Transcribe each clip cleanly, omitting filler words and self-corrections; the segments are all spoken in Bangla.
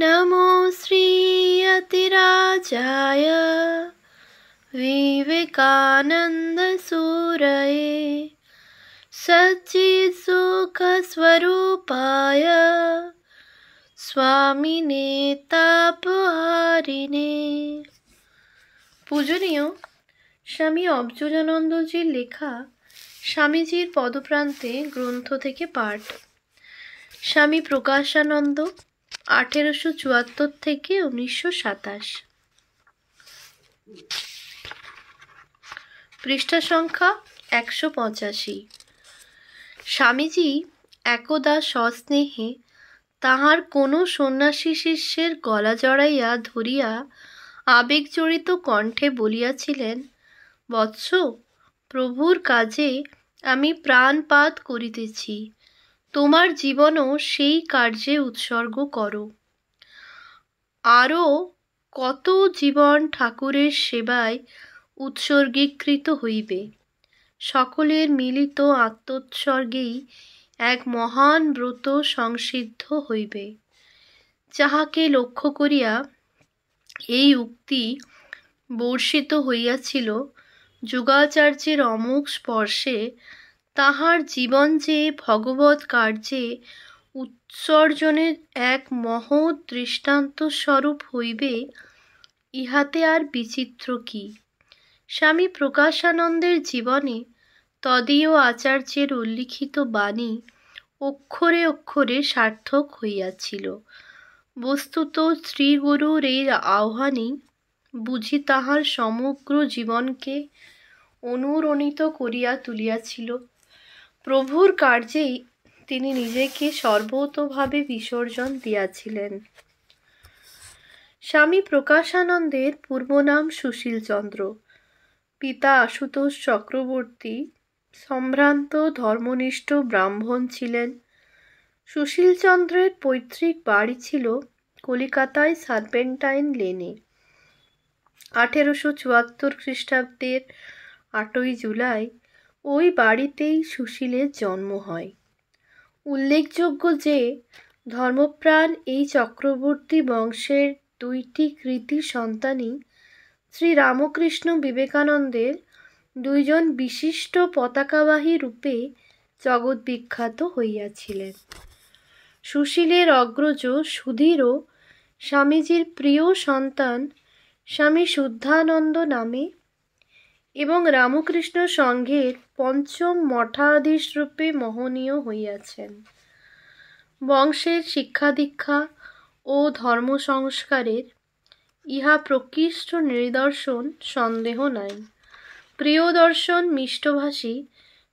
नमो श्रीयतिराजाय विवेकानन्दसूरये सच्चित्सुखस्वरूपाय स्वामिने तापहारिणे। পূজনীয় স্বামী অবচূড়ানন্দজির লেখা স্বামীজির পদপ্রান্তে গ্রন্থ থেকে পাঠ। স্বামী প্রকাশানন্দ 1874 থেকে 1927। পৃষ্ঠা সংখ্যা 185। স্বামীজি একদা সস্নেহে তাহার কোনো সন্ন্যাসী শিষ্যের গলা জড়াইয়া ধরিয়া আবেগজড়িত কণ্ঠে বলিয়াছিলেন, বৎস, প্রভুর কাজে আমি প্রাণপাত করিতেছি, তোমার জীবনও সেই কার্যে উৎসর্গ করো। আরও কত জীবন ঠাকুরের সেবায় উৎসর্গীকৃত হইবে। সকলের মিলিত আত্মোৎসর্গেই এক মহান ব্রত সংসিদ্ধ হইবে। যাহাকে লক্ষ্য করিয়া এই উক্তি বর্ষিত হইয়াছিল, যুগাচার্যের অমোঘ স্পর্শে তাহার জীবন যে ভগবৎ কার্যে উৎসর্জনের এক মহৎ দৃষ্টান্তস্বরূপ হইবে, ইহাতে আর বিচিত্র কি। স্বামী প্রকাশানন্দের জীবনে তদীয় আচার্যের উল্লিখিত বাণী অক্ষরে অক্ষরে সার্থক হইয়াছিল। বস্তুত শ্রীগুরুর এই আহ্বানই বুঝি তাহার সমগ্র জীবনকে অনুরণিত করিয়া তুলিয়াছিল। প্রভুর কার্যেই তিনি নিজেকে সর্বতোভাবে বিসর্জন দিয়াছিলেন। স্বামী প্রকাশানন্দের পূর্ব নাম সুশীলচন্দ্র। পিতা আশুতোষ চক্রবর্তী সম্ভ্রান্ত ধর্মনিষ্ঠ ব্রাহ্মণ ছিলেন। সুশীলচন্দ্রের পৈতৃক বাড়ি ছিল কলিকাতায় সার্পেন্টাইন লেনে। 1874 খ্রিস্টাব্দের 8ই জুলাই ওই বাড়িতেই সুশীলের জন্ম হয়। উল্লেখযোগ্য যে ধর্মপ্রাণ এই চক্রবর্তী বংশের দুইটি কৃতী সন্তানই শ্রীরামকৃষ্ণ বিবেকানন্দের দুইজন বিশিষ্ট পতাকাবাহী রূপে জগৎবিখ্যাত হইয়াছিলেন। সুশীলের অগ্রজ সুধীরও স্বামীজির প্রিয় সন্তান স্বামী শুদ্ধানন্দ নামে এবং রামকৃষ্ণ সংঘের পঞ্চম মঠাধীশ রূপে মহনীয় হইয়াছেন। বংশের শিক্ষাদীক্ষা ও ধর্মসংস্কারের ইহা প্রকৃষ্ট নিদর্শন, সন্দেহ নাই। প্রিয়দর্শন মিষ্টভাষী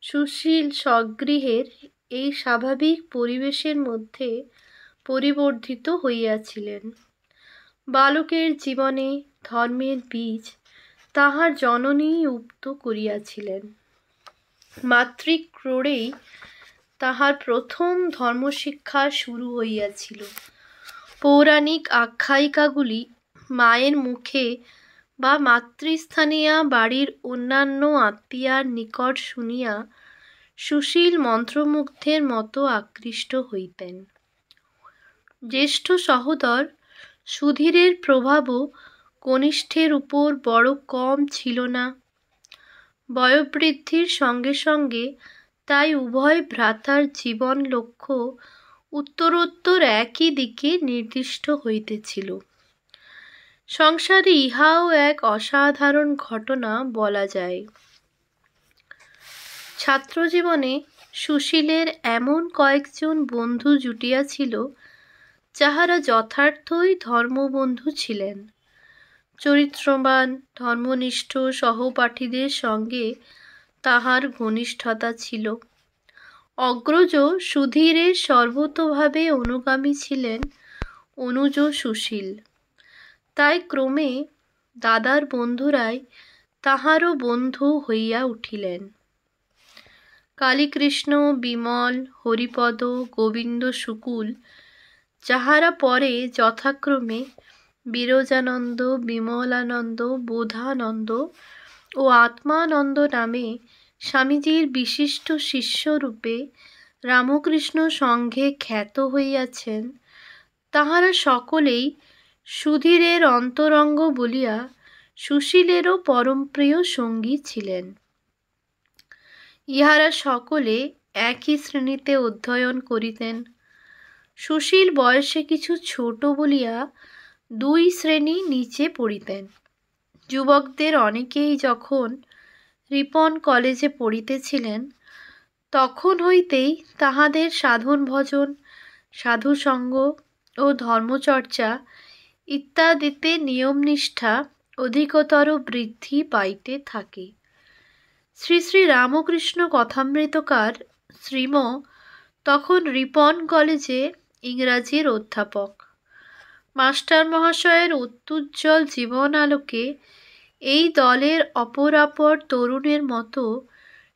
সুশীল স্বগৃহের এই স্বাভাবিক পরিবেশের মধ্যে পরিবর্ধিত হইয়াছিলেন। বালকের জীবনে ধর্মের বীজ তাহার জননীই উপ্ত করিয়াছিলেন। মাতৃক্রোড়েই তাহার প্রথম ধর্মশিক্ষা শুরু হইয়াছিল। পৌরাণিক আখ্যায়িকাগুলি মায়ের মুখে বা মাতৃস্থানীয়া বাড়ির অন্যান্য আত্মীয়ার নিকট শুনিয়া সুশীল মন্ত্রমুগ্ধের মতো আকৃষ্ট হইতেন। জ্যেষ্ঠ সহোদর সুধীরের প্রভাবও কনিষ্ঠের উপর বড় কম ছিল না। বয়োবৃদ্ধির সঙ্গে সঙ্গে তাই উভয় ভ্রাতার জীবন লক্ষ্য উত্তরোত্তর একই দিকে নির্দিষ্ট হইতেছিল। সংসারে ইহাও এক অসাধারণ ঘটনা বলা যায়। ছাত্রজীবনে সুশীলের এমন কয়েকজন বন্ধু জুটিয়াছিল, যাহারা যথার্থই ধর্মবন্ধু ছিলেন। চরিত্রবান ধর্মনিষ্ঠ সহপাঠীদের সঙ্গে তাহার ঘনিষ্ঠতা ছিল। অগ্রজ সুধীরের সর্বতোভাবে অনুগামী ছিলেন অনুজ সুশীল। তাই ক্রমে দাদার বন্ধুরাই তাহারও বন্ধু হইয়া উঠিলেন। কালীকৃষ্ণ, বিমল, হরিপদ, গোবিন্দ শুকুল, যাহারা পরে যথাক্রমে বিরজানন্দ, বিমলানন্দ, বোধানন্দ ও আত্মানন্দ নামে স্বামীজির বিশিষ্ট শিষ্যরূপে রামকৃষ্ণ সংঘে খ্যাত হইয়াছেন, তাহারা সকলেই সুধীরের অন্তরঙ্গ বলিয়া সুশীলেরও পরমপ্রিয় সঙ্গী ছিলেন। ইহারা সকলে একই শ্রেণীতে অধ্যয়ন করিতেন। সুশীল বয়সে কিছু ছোট বলিয়া 2 শ্রেণী নিচে পড়িতেন। যুবকদের অনেকেই যখন রিপন কলেজে পড়িতেছিলেন, তখন হইতেই তাহাদের সাধন ভজন, সাধুসঙ্গ ও ধর্মচর্চা ইত্যাদিতে নিয়মনিষ্ঠা অধিকতর বৃদ্ধি পাইতে থাকে। শ্রী শ্রী রামকৃষ্ণ কথামৃতকার শ্রীম তখন রিপন কলেজে ইংরাজির অধ্যাপক। মাস্টার মহাশয়ের অত্যুজ্জ্বল জীবন আলোকে এই দলের অপরাপর তরুণের মতো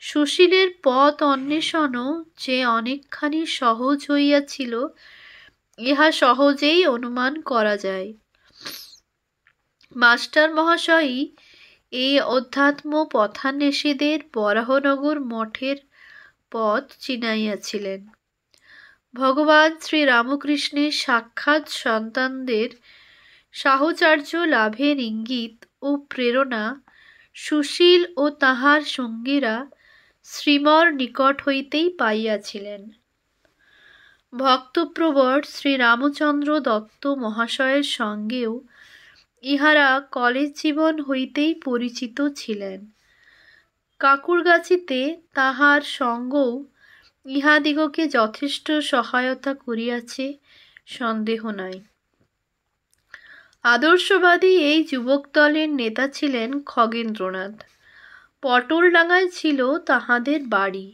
সুশীলের পথ অন্বেষণও যে অনেকখানি সহজ হইয়াছিল, ইহা সহজেই অনুমান করা যায়। মাস্টার মহাশয়ই এই অধ্যাত্ম পথান্বেষীদের বরাহনগর মঠের পথ চিনাইয়াছিলেন। ভগবান শ্রী রামকৃষ্ণের সাক্ষাৎ সন্তানদের সাহচর্য লাভের ইঙ্গিত ও প্রেরণা সুশীল ও তাহার সঙ্গীরা শ্রীমর নিকট হইতেই পাইয়াছিলেন। ভক্তপ্রবর শ্রী রামচন্দ্র দত্ত মহাশয়ের সঙ্গেও ইহারা কলেজ জীবন হইতেই পরিচিত ছিলেন। কাকুরগাছিতে তাহার সঙ্গও ইহাদিগকে যথেষ্ট সহায়তা করিয়াছে, সন্দেহ নাই। আদর্শবাদী এই যুবক দলের নেতা ছিলেন খগেন্দ্রনাথ। পটলডাঙ্গায় ছিল তাহাদের বাড়ি।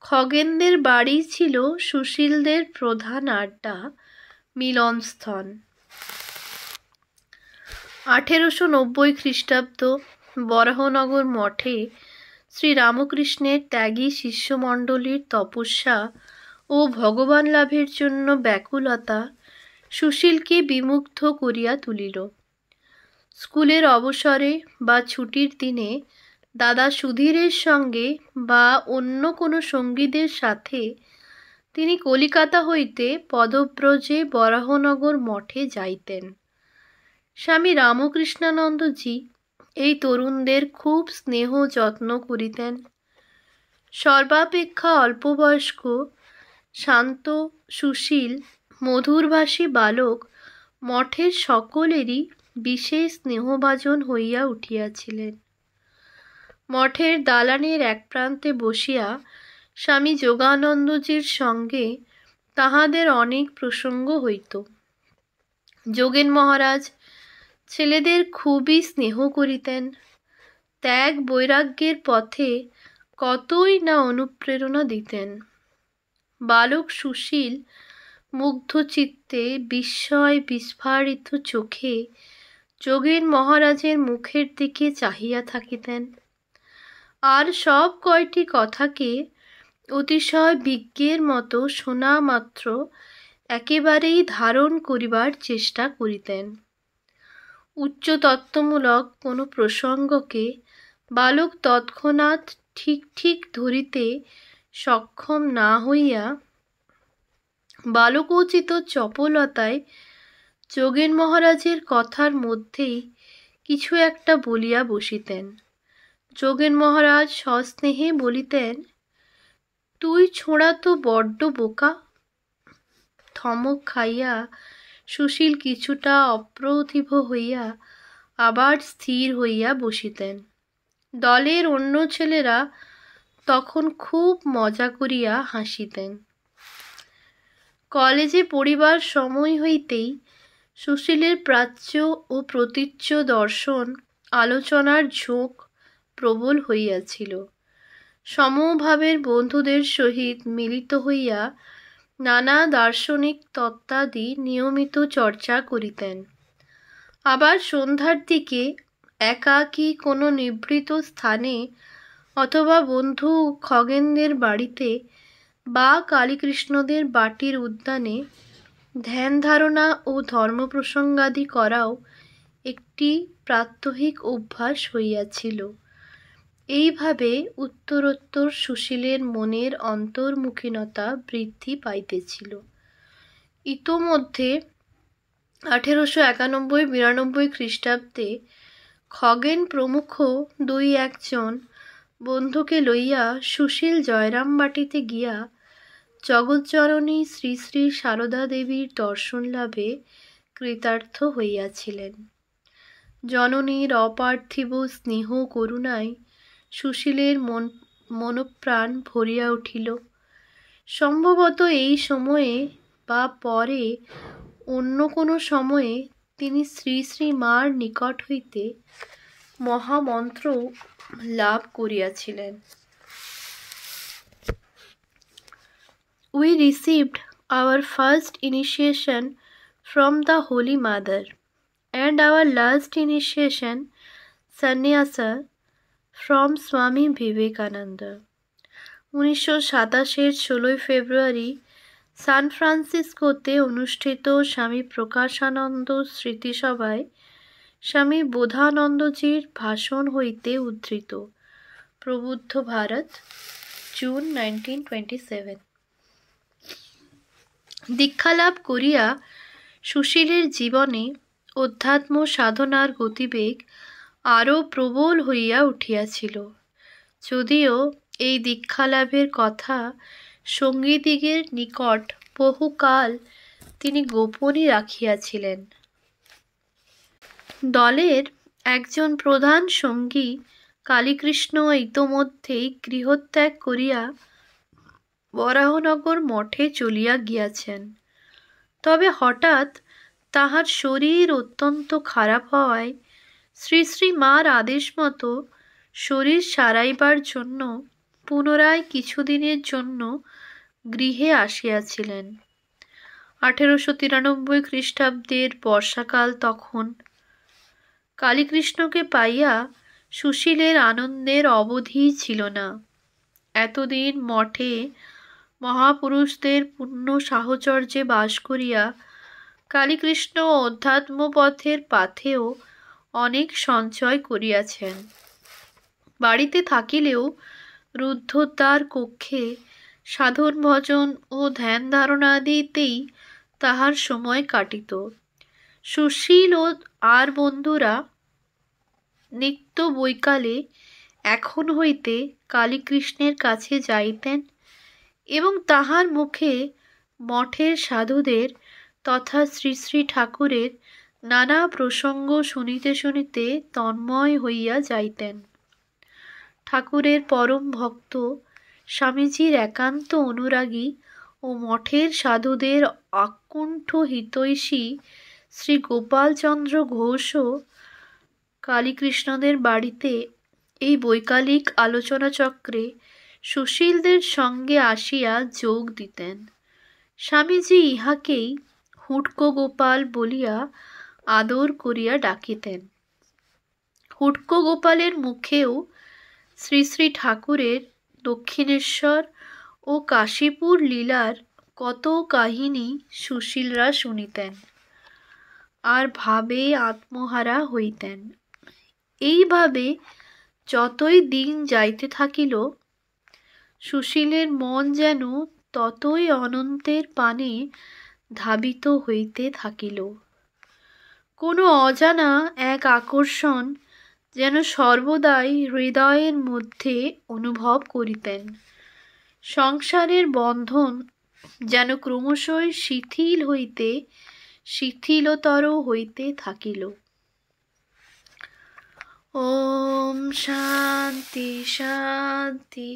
খগেনদের বাড়ি ছিল সুশীলদের প্রধান আড্ডা, মিলনস্থল। 1890 খ্রিস্টাব্দ বরাহনগর মঠে শ্রী রামকৃষ্ণের ত্যাগী শিষ্যমণ্ডলীর তপস্যা ও ভগবান লাভের জন্য ব্যাকুলতা সুশীলকে বিমুগ্ধ করিয়া তুলিল। স্কুলের অবসরে বা ছুটির দিনে দাদা সুধীরের সঙ্গে বা অন্য কোনো সঙ্গীদের সাথে তিনি কলিকাতা হইতে পদব্রজে বরাহনগর মঠে যাইতেন। স্বামী রামকৃষ্ণানন্দজি এই তরুণদের খুব স্নেহ যত্ন করিতেন। সর্বাপেক্ষা অল্পবয়স্ক, শান্ত, সুশীল, মধুরভাষী বালক মঠের সকলেরই বিশেষ স্নেহভাজন হইয়া উঠিয়াছিলেন। মঠের দালানের এক প্রান্তে বসিয়া স্বামী যোগানন্দজির সঙ্গে তাহাদের অনেক প্রসঙ্গ হইত। যোগেন মহারাজ ছেলেদের খুবই স্নেহ করিতেন। ত্যাগ বৈরাগ্যের পথে কতই না অনুপ্রেরণা দিতেন। বালক সুশীল মুগ্ধ চিত্তে বিস্ময় বিস্ফারিত চোখে যোগেন মহারাজের মুখের দিকে চাহিয়া থাকিতেন, আর সব কয়টি কথাকে অতিশয় বিজ্ঞের মতো শোনা মাত্র একেবারেই ধারণ করিবার চেষ্টা করিতেন। উচ্চ তত্ত্বমূলক কোনো প্রসঙ্গকে বালক তৎক্ষণাৎ ঠিক ঠিক ধরিতে সক্ষম না হইয়া বালকোচিত চপলতায় যোগেন মহারাজের কথার মধ্যেই কিছু একটা বলিয়া বসিতেন। যোগেন মহারাজ সস্নেহে বলিতেন, তুই ছোঁড়া তো বড্ড বোকা। থমক খাইয়া সুশীল কিছুটা অপ্রতিভ হইয়া আবার স্থির হইয়া বসিতেন। দলের অন্য ছেলেরা তখন খুব মজা করিয়া হাসিতেন। কলেজে পড়িবার সময় হইতেই সুশীলের প্রাচ্য ও প্রতীচ্য দর্শন আলোচনার ঝোঁক প্রবল হইয়াছিল। সমভাবের বন্ধুদের সহিত মিলিত হইয়া নানা দার্শনিক তত্ত্বাদি নিয়মিত চর্চা করিতেন। আবার সন্ধ্যার দিকে একাকী কোনো নিভৃত স্থানে অথবা বন্ধু খগেনদের বাড়িতে বা কালীকৃষ্ণদের বাটির উদ্যানে ধ্যান ধারণা ও ধর্মপ্রসঙ্গাদি করাও একটি প্রাত্যহিক অভ্যাস হইয়াছিল। এইভাবে উত্তরোত্তর সুশীলের মনের অন্তর্মুখিনতা বৃদ্ধি পাইতেছিল। ইতোমধ্যে 1891-92 খ্রিস্টাব্দে খগেন প্রমুখ দুই একজন বন্ধুকে লইয়া সুশীল জয়রামবাটিতে গিয়া জগজ্জননী শ্রী শ্রী সারদা দেবীর দর্শন লাভে কৃতার্থ হইয়াছিলেন। জননীর অপার্থিব স্নেহ করুণায় সুশীলের মনপ্রাণ ভরিয়া উঠিল। সম্ভবত এই সময়ে বা পরে অন্য কোনো সময়ে তিনি শ্রী শ্রী মার নিকট হইতে মহামন্ত্র লাভ করিয়াছিলেন। We received our first initiation from the Holy Mother and our last initiation sannyasa from Swami Vivekananda। 1927 16 ফেব্রুয়ারি সান ফ্রান্সিসকোতে অনুষ্ঠিত স্বামী প্রকাশানন্দ স্মৃতিসভায় স্বামী বোধানন্দজির ভাষণ হইতে উদ্ধৃত। প্রবুদ্ধ ভারত, জুন 1927। দীক্ষালাভ করিয়া সুশীলের জীবনে অধ্যাত্ম সাধনার গতিবেগ আরও প্রবল হইয়া উঠিয়াছিল। যদিও এই দীক্ষালাভের কথা সঙ্গীদিগের নিকট বহুকাল তিনি গোপনই রাখিয়াছিলেন। দলের একজন প্রধান সঙ্গী কালীকৃষ্ণ ইতোমধ্যেই গৃহত্যাগ করিয়া বরাহনগর মঠে চলিয়া গিয়াছেন। তবে হঠাৎ তাহার শরীর অত্যন্ত খারাপ হওয়ায় শ্রী শ্রী মার আদেশ মতো শরীর সারাইবার জন্য পুনরায় কিছুদিনের জন্য গৃহে আসিয়াছিলেন। 1893 খ্রিস্টাব্দের বর্ষাকাল তখন। কালীকৃষ্ণকে পাইয়া সুশীলের আনন্দের অবধি ছিল না। এতদিন মঠে মহাপুরুষদের পুণ্য সাহচর্যে বাস করিয়া কালীকৃষ্ণ অধ্যাত্মপথের পাথেও অনেক সঞ্চয় করিয়াছেন। বাড়িতে থাকিলেও রুদ্ধদ্বার কক্ষে সাধন ভজন ও ধ্যান ধারণাদিতেই তাহার সময় কাটিত। সুশীল ও আর বন্ধুরা নিত্য বৈকালে এখন হইতে কালীকৃষ্ণের কাছে যাইতেন এবং তাহার মুখে মঠের সাধুদের তথা শ্রী শ্রী ঠাকুরের নানা প্রসঙ্গ শুনিতে শুনিতে তন্ময় হইয়া যাইতেন। ঠাকুরের পরম ভক্ত স্বামীজির একান্ত অনুরাগী ও মঠের সাধুদের আকুণ্ঠ হিতৈষী শ্রী গোপালচন্দ্র ঘোষও কালীকৃষ্ণদের বাড়িতে এই বৈকালিক আলোচনা চক্রে সুশীলদের সঙ্গে আসিয়া যোগ দিতেন। স্বামীজি ইহাকেই হুটকো গোপাল বলিয়া আদর করিয়া ডাকিতেন। হুটকো গোপালের মুখেও শ্রী শ্রী ঠাকুরের দক্ষিণেশ্বর ও কাশীপুর লীলার কত কাহিনী সুশীলরা শুনিতেন আর ভাবে আত্মহারা হইতেন। এইভাবে যতই দিন যাইতে থাকিল সুশীলের মন যেন ততই অনন্তের পানে ধাবিত হইতে থাকিল। কোনো অজানা এক আকর্ষণ যেন সর্বদাই হৃদয়ের মধ্যে অনুভব করিতেন। সংসারের বন্ধন যেন ক্রমশই শিথিল হইতে শিথিলতর হইতে থাকিল। ওম শান্তি শান্তি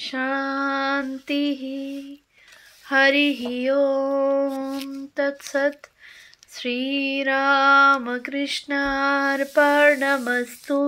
শান্তি। হরি ওম তৎসৎ। শ্রীরামকৃষ্ণার্পণমস্তু।